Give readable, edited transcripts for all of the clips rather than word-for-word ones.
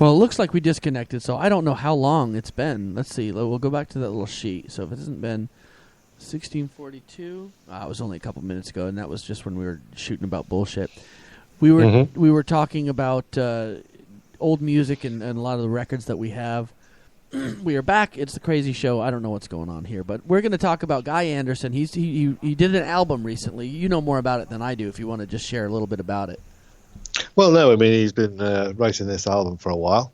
Well, it looks like we disconnected, so I don't know how long it's been. Let's see. We'll go back to that little sheet. So if it hasn't been 16:42, it was only a couple minutes ago, and that was just when we were shooting about bullshit. We were talking about old music and a lot of the records that we have. We are back. It's the Crazy Show. I don't know what's going on here, but we're going to talk about Guy Anderson. He did an album recently. You know more about it than I do. If you want to just share a little bit about it. Well, no, I mean he's been writing this album for a while,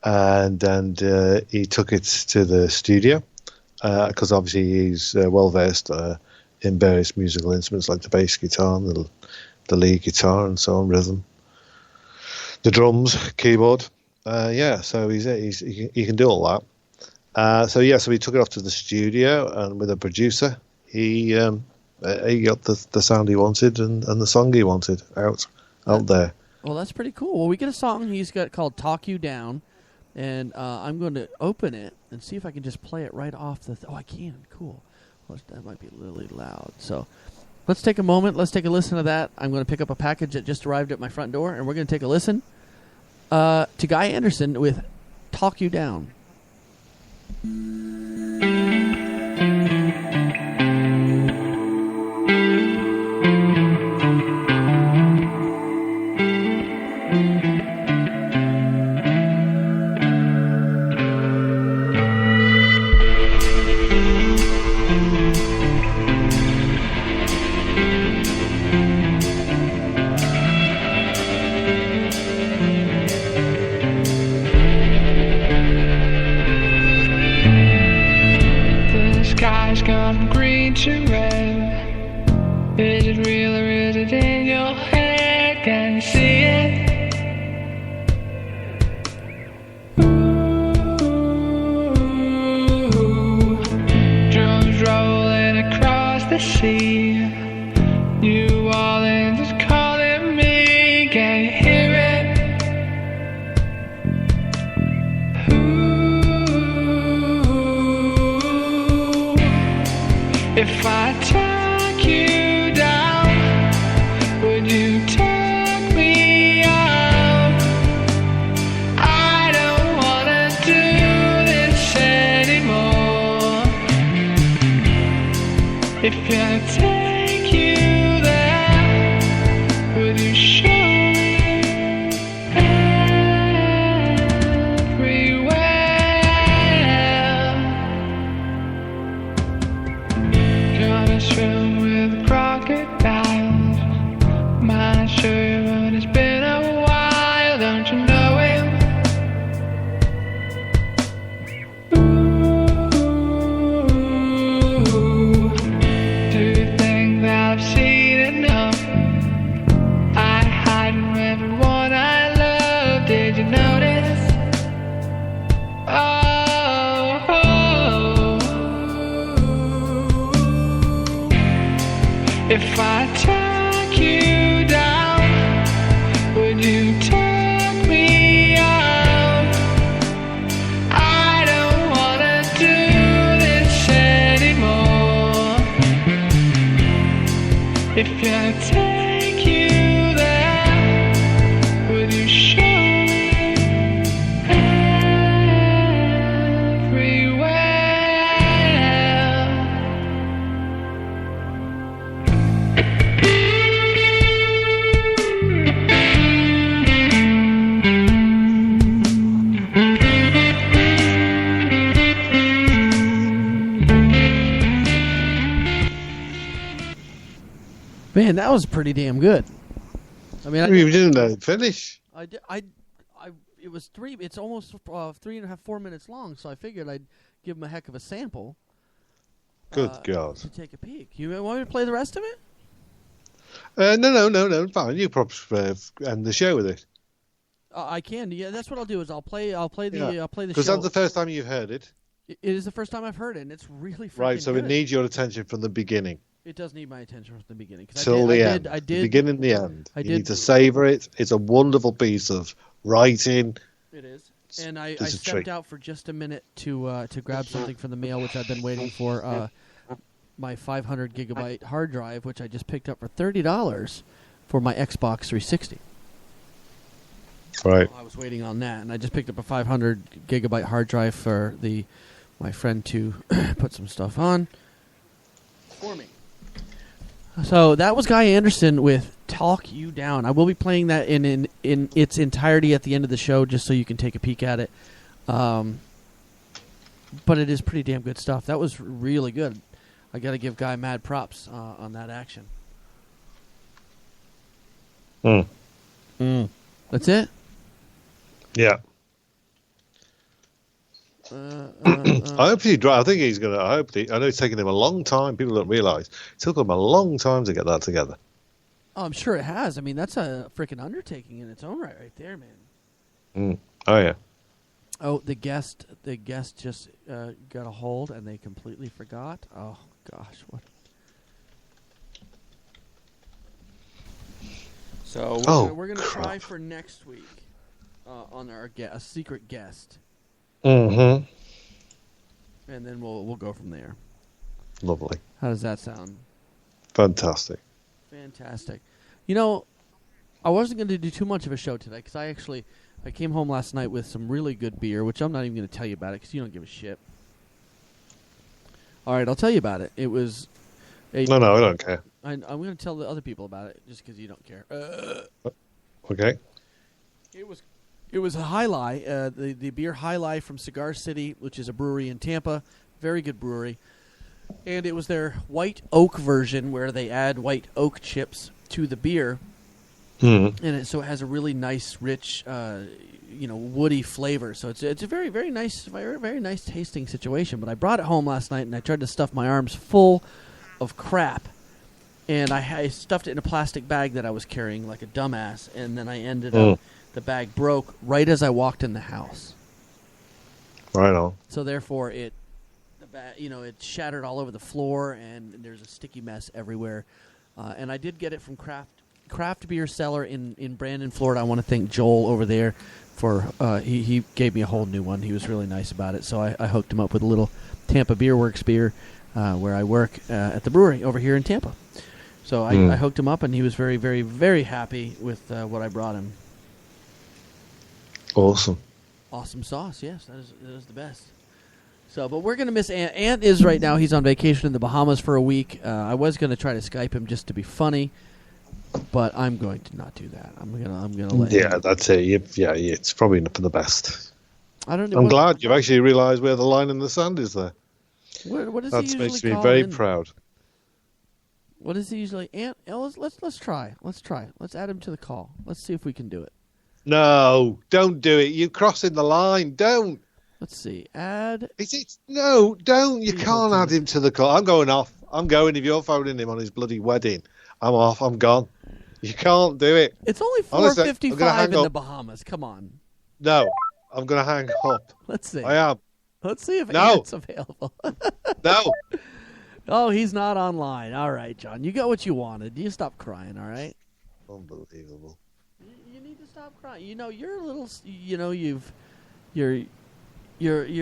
and he took it to the studio because obviously he's well versed in various musical instruments like the bass guitar, and the lead guitar, and so on, rhythm, the drums, keyboard. So he can do all that. So he took it off to the studio, and with a producer, he got the sound he wanted and the song he wanted out there. Well, that's pretty cool. Well, we get a song he's got called "Talk You Down," and I'm going to open it and see if I can just play it right off the. I can. Cool. Well, that might be really loud. So let's take a moment. Let's take a listen to that. I'm going to pick up a package that just arrived at my front door, and we're going to take a listen to Guy Anderson with "Talk You Down." Gone from green to red. Is it real or is it in your head? Can you see it? Ooh, drums rolling across the sea. New Orleans is calling me. Can you hear it? If I talk you down, would you talk me out? I don't wanna do this anymore. If I take you there, would you show me everywhere? Gonna swim with crocodiles. Might show you, but it's been a while. Don't you know him? Ooh, do you think that I've seen enough? I hide from everyone I love. Did you notice? If I talk you down, would you talk me out? I don't wanna do this anymore. If I take you there, would you show me everywhere? Man, that was pretty damn good. I mean, You didn't finish. I did. It was three. It's almost 3.5, 4 minutes long. So I figured I'd give him a heck of a sample. Good God. To take a peek. You want me to play the rest of it? No. Fine. You probably end the show with it. I can. Yeah, that's what I'll do. I'll play the show. Because that's the first time you've heard it. It is the first time I've heard it, and it's really freaking Right. So good. it needs your attention from the beginning. It does need my attention from the beginning. Till the end. The beginning and the end. You need to savor it. It's a wonderful piece of writing. It is. And I stepped out for just a minute to grab something from the mail, which I've been waiting for. My 500 gigabyte hard drive, which I just picked up for $30 for my Xbox 360. Right. I was waiting on that, and I just picked up a 500 gigabyte hard drive for my friend to put some stuff on for me. So that was Guy Anderson with "Talk You Down." I will be playing that in its entirety at the end of the show, just so you can take a peek at it. But it is pretty damn good stuff. That was really good. I got to give Guy mad props on that action. That's it? Yeah. I hope he. I think he's gonna. I know it's taken him a long time. People don't realise it took him a long time to get that together. Oh, I'm sure it has. I mean, that's a freaking undertaking in its own right there, man. Oh yeah. Oh, the guest just got a hold, and they completely forgot. Oh gosh, what? So we're gonna try for next week on our a secret guest. Mm-hmm. And then we'll go from there. Lovely. How does that sound? Fantastic. Fantastic. You know, I wasn't going to do too much of a show today because I came home last night with some really good beer, which I'm not even going to tell you about it because you don't give a shit. All right, I'll tell you about it. It was No, I don't care. I'm going to tell the other people about it just because you don't care. Okay. It was a High Life, the beer High Life from Cigar City, which is a brewery in Tampa. Very good brewery. And it was their white oak version where they add white oak chips to the beer. And so it has a really nice, rich, woody flavor. So it's a very, very nice, very nice tasting situation. But I brought it home last night and I tried to stuff my arms full of crap. And I stuffed it in a plastic bag that I was carrying like a dumbass. And then I ended up... The bag broke right as I walked in the house. Right on. So therefore, it shattered all over the floor, and there's a sticky mess everywhere. And I did get it from Craft Beer Cellar in Brandon, Florida. I want to thank Joel over there for he gave me a whole new one. He was really nice about it. So I hooked him up with a little Tampa Beer Works beer where I work at the brewery over here in Tampa. So I hooked him up, and he was very, very, very happy with what I brought him. Awesome sauce, yes, that is the best. So, but we're gonna miss Ant. Ant is right now. He's on vacation in the Bahamas for a week. I was gonna try to Skype him just to be funny, but I'm going to not do that. I'm gonna let. Yeah, him. that's it. Yeah, it's probably for the best. I don't know. I'm glad you've actually realised where the line in the sand is there. What does that he usually makes me call very in? proud. What does he usually? Ant, let's try. Let's add him to the call. Let's see if we can do it. No, don't do it. You're crossing the line. Don't. Let's see. Add. No, don't. You can't add him to the call. I'm going off. I'm going. If you're phoning him on his bloody wedding, I'm off. I'm gone. You can't do it. It's only 4:55 in the Bahamas. Come on. No, I'm going to hang up. Let's see. I am. Let's see if Ant's available. No. Oh, he's not online. All right, John. You got what you wanted. You stop crying, all right? Unbelievable. You need to stop crying. You know, you're a little. You know, you're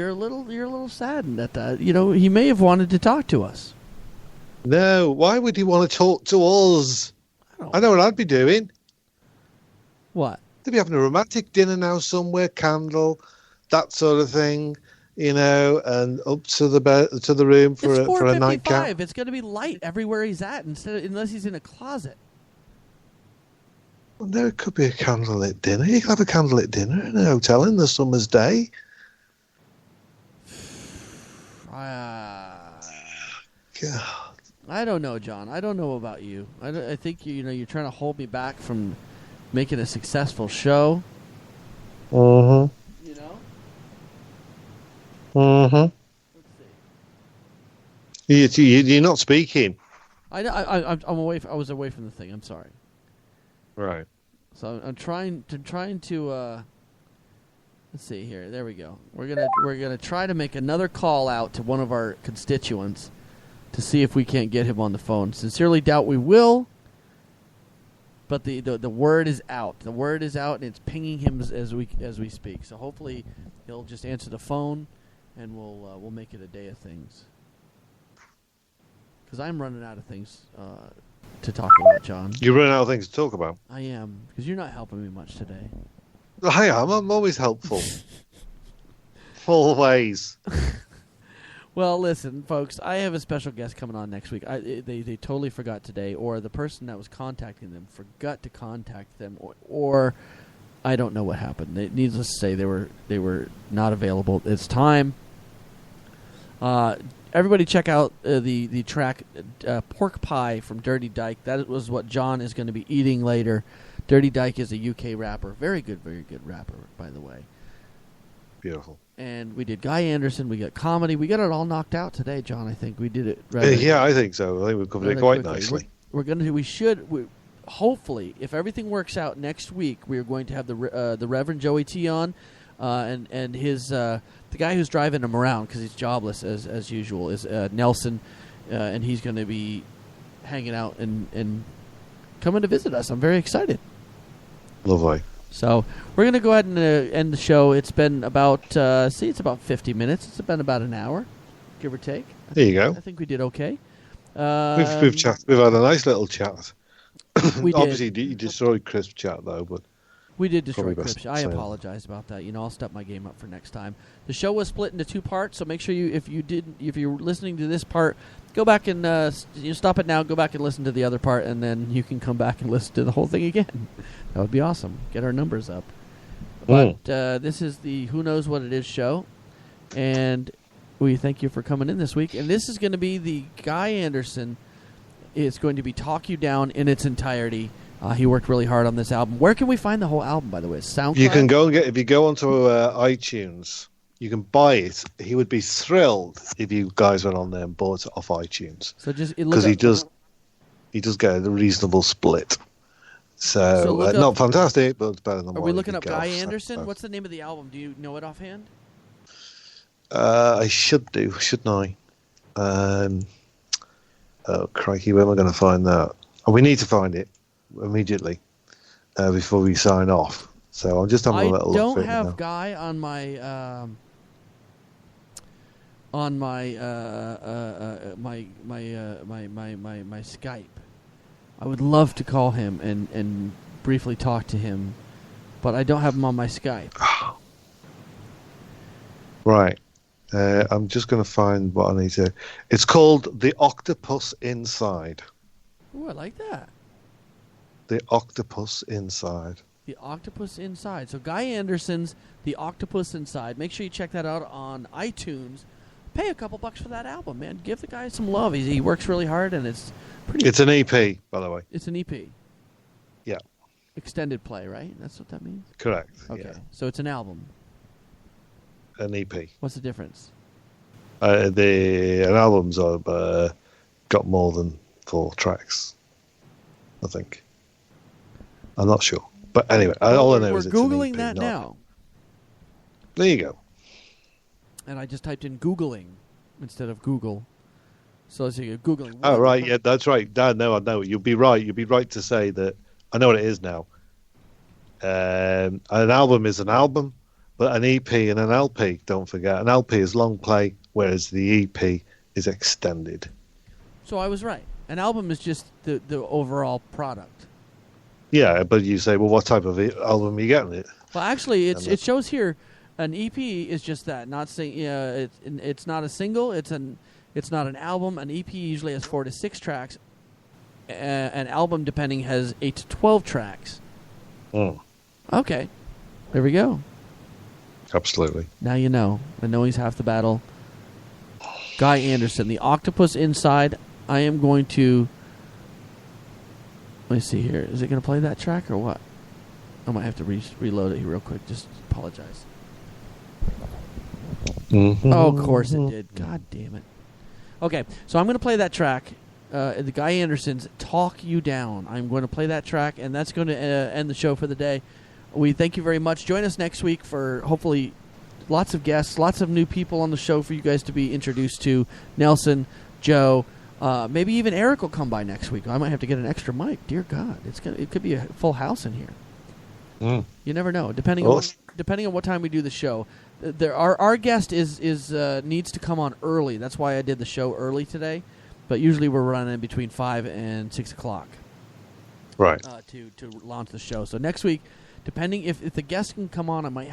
a little saddened at that. You know, he may have wanted to talk to us. No, why would he want to talk to us? I know what I'd be doing. What? They'd be having a romantic dinner now somewhere, candle, that sort of thing. You know, and up to the room for a nightcap. It's going to be light everywhere he's at, unless he's in a closet. Well, no, it could be a candlelit dinner. You could have a candlelit dinner in a hotel in the summer's day. God. I don't know, John. I don't know about you. I think you're trying to hold me back from making a successful show. Mm-hmm. You know. Mm-hmm. Let's see. You're not speaking. I'm away. I was away from the thing. I'm sorry. Right. So I'm trying to. Let's see here. There we go. We're gonna try to make another call out to one of our constituents to see if we can't get him on the phone. Sincerely doubt we will. But the word is out. The word is out, and it's pinging him as we speak. So hopefully he'll just answer the phone, and we'll make it a day of things. Because I'm running out of things to talk about, John. You're running out of things to talk about. I am, because you're not helping me much today. I am. I'm always helpful. Always. Well, listen, folks, I have a special guest coming on next week. They totally forgot today, or the person that was contacting them forgot to contact them, or I don't know what happened. Needless to say, they were not available. It's time. Everybody check out the track Pork Pie from Dirty Dyke. That was what John is going to be eating later. Dirty Dyke is a UK rapper. Very good rapper, by the way. Beautiful. And we did Guy Anderson. We got comedy. We got it all knocked out today, John. I think we did it. Yeah, I think so. I think we've covered it quite nicely. We're going to. Hopefully, if everything works out next week, we are going to have the Reverend Joey T on, and his the guy who's driving him around because he's jobless as usual is Nelson, and he's going to be hanging out and coming to visit us. I'm very excited. Lovely. So we're going to go ahead and end the show. It's been about it's about 50 minutes. It's been about an hour, give or take. There you go. I think we did okay. We've chatted. We've had a nice little chat. We Obviously, did. you destroyed Crisp chat though, but we did destroy Probably Crips. best I saying. apologize about that. I'll step my game up for next time. The show was split into 2 parts, so make sure if you're listening to this part, go back and stop it now. Go back and listen to the other part, and then you can come back and listen to the whole thing again. That would be awesome. Get our numbers up. But this is the Who Knows What It Is show, and we thank you for coming in this week. And this is going to be the Guy Anderson. It's going to be Talk You Down in its entirety. He worked really hard on this album. Where can we find the whole album, by the way? SoundCloud? you can go and if you go onto iTunes, you can buy it. He would be thrilled if you guys went on there and bought it off iTunes. So just because he does get a reasonable split. So not fantastic, but it's better than what Are we looking up get Guy off Anderson? SoundCloud. What's the name of the album? Do you know it offhand? I should do, shouldn't I? Oh, crikey, where am I going to find that? Oh, we need to find it immediately before we sign off. So I'm just having a little look. I don't for it have now. Guy on my my Skype. I would love to call him and briefly talk to him, but I don't have him on my Skype. Right. I'm just going to find what I need to. It's called The Octopus Inside. Ooh, I like that. The Octopus Inside. The Octopus Inside. So Guy Anderson's The Octopus Inside. Make sure you check that out on iTunes. Pay a couple bucks for that album, man. Give the guy some love. He works really hard, and it's pretty. It's an EP, by the way. It's an EP. Yeah. Extended play, right? That's what that means? Correct. Okay. Yeah. So it's an album. An EP. What's the difference? An album's got more than 4 tracks, I think. I'm not sure. But anyway, all I know is it's an Googling EP, that now. There you go. And I just typed in Googling instead of Google. So you're Googling. Oh, right. Yeah, that's right. Dan, no, I know. You'll be right. You'll be right to say that. I know what it is now. An album is an album, but an EP and an LP, don't forget. An LP is long play, whereas the EP is extended. So I was right. An album is just the overall product. Yeah, but you say, well, what type of album are you getting it? Well, actually, it shows here an EP is just that. It's not a single. It's not an album. An EP usually has 4 to 6 tracks. An album, depending, has 8 to 12 tracks. Okay, there we go. Absolutely. Now you know. I know he's half the battle. Guy Anderson, The Octopus Inside. I am going to. Let me see here. Is it going to play that track or what? I might have to reload it here real quick. Just apologize. Mm-hmm. Oh, of course it did. God damn it. Okay, so I'm going to play that track. The Guy Anderson's Talk You Down. I'm going to play that track, and that's going to end the show for the day. We thank you very much. Join us next week for hopefully lots of guests, lots of new people on the show for you guys to be introduced to. Nelson, Joe, maybe even Eric will come by next week. I might have to get an extra mic. Dear God, it could be a full house in here. You never know. Depending on what time we do the show, our guest needs to come on early. That's why I did the show early today. But usually we're running between 5 and 6 o'clock. Right. To launch the show. So next week, depending if the guest can come on, I might